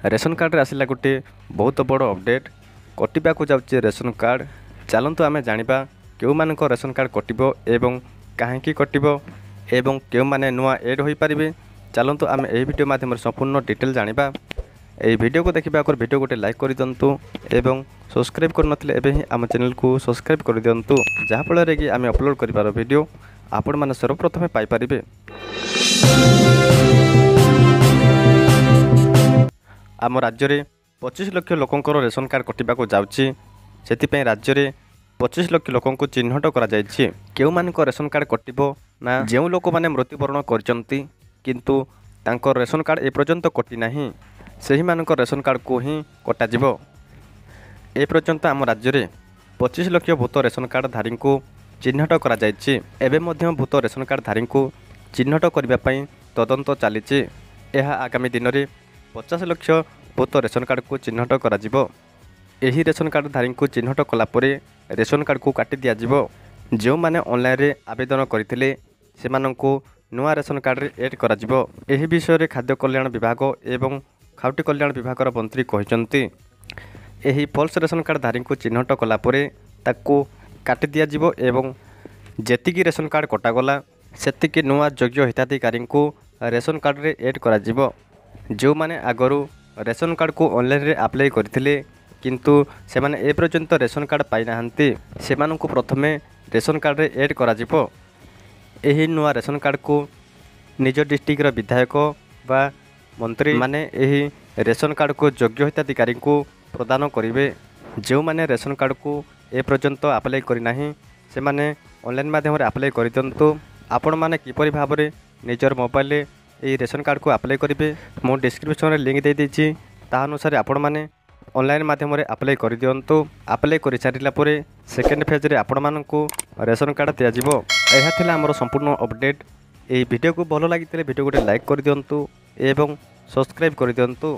Ration card आसला गोटे बहुत बड़ अपडेट कटिबा को जाउछि रेशन कार्ड। चलतु आमे जानिबा केउ मानक रेशन कार्ड कटिबो एवं काहेकि कटिबो एवं केउ माने नुआ एड होई परिबे। चलतु आमे एही वीडियो माध्यम संपूर्ण डिटेल जानिबा। एही वीडियो को देखिबा आकर वीडियो गोटे लाइक कर दियंतु एवं सब्सक्राइब कर नथिले एबे ही आम चैनल को सब्सक्राइब कर दियंतु, जहा फल रे कि आमे अपलोड करिबार वीडियो आपण माने सर्वप्रथमे पाई परिबे। आम राज्य में 25 लाख लोकंकर रेशन कार्ड कटिबा को जाउछि। सेतिपई राज्य में 25 लाख लोकों को चिन्हट करा जायछि। केउ मानक रेशन कार्ड कटिबो ना जेउ लोक माने मृत्युवरण करचंती किंतु तांकर रेशन कार्ड ए पर्यंत कटि नाही, सेही मानक रेशन कार्ड को ही कटा जिवो। ए पर्यंत आम राज्य में 25 लाख भूत रेशन कार्ड धारी को चिन्हट करा जायछि। एबे मध्य भूत रेशन कार्ड धारी को चिन्हट करबा पई तदंत चलीछि। एहा आगामी दिन में 50 लाख भूत रेशन कार्ड को चिन्हट करा जिवो। एही रेशन कार्ड धारी को चिन्हट कला परे रेशन कार्ड को काटी दिया जिवो। जो माने ऑनलाइन रे आवेदन करथिले सेमानंकु नुआ रेशन कार्ड रे ऐड करा जिवो। एही विषय रे खाद्य कल्याण विभाग एवं खाउटी कल्याण विभाग मंत्री कहिसंती एही फॉल्स रेशन कार्ड धारी को चिन्हट कला परे ताकू काटी दिया जिवो एवं जेतिकी रेशन कार्ड कटा गला सेतिकी नुआ योग्य हिताधिकारी को रेशन कार्ड रे ऐड करा जिवो। जो माने आगरू रेशन कार्ड को ऑनलाइन रे अप्लाई करथिले किंतु सेमाने ए पर्यंत रेशन कार्ड पाई नाहंती, सेमानंकु प्रथमे रेशन कार्ड रे ऐड करा जिवो। एही नुआ रेशन कार्ड को निज डिस्ट्रिक्ट रो विधायक बा मंत्री माने एही रेशन कार्ड को योग्य हिताधिकारी को प्रदान करिवे। जो माने रेशन कार्ड को ए पर्यंत अप्लाई करि नाही सेमाने ऑनलाइन माध्यम रे अप्लाई करि दंतु। आपण माने किपरि भाबरे निजर मोबाइल रे ये रेशन कार्ड को अप्लाई करेंगे मो डिस्क्रिप्शन में लिंक दे दीजिए, ता अनुसार आपण मैंने ऑनलाइन माध्यम रे अप्लाई कर दियंतु। अप्लाई कर सारिला परे सेकेंड फेज रे आपण मानकु रेशन कार्ड दिया जिवो। एहा थिला हमर संपूर्ण अपडेट। एही वीडियो को भलो लागितले वीडियो गोटे लाइक कर दियंतु एवं सब्सक्राइब कर दियंतु।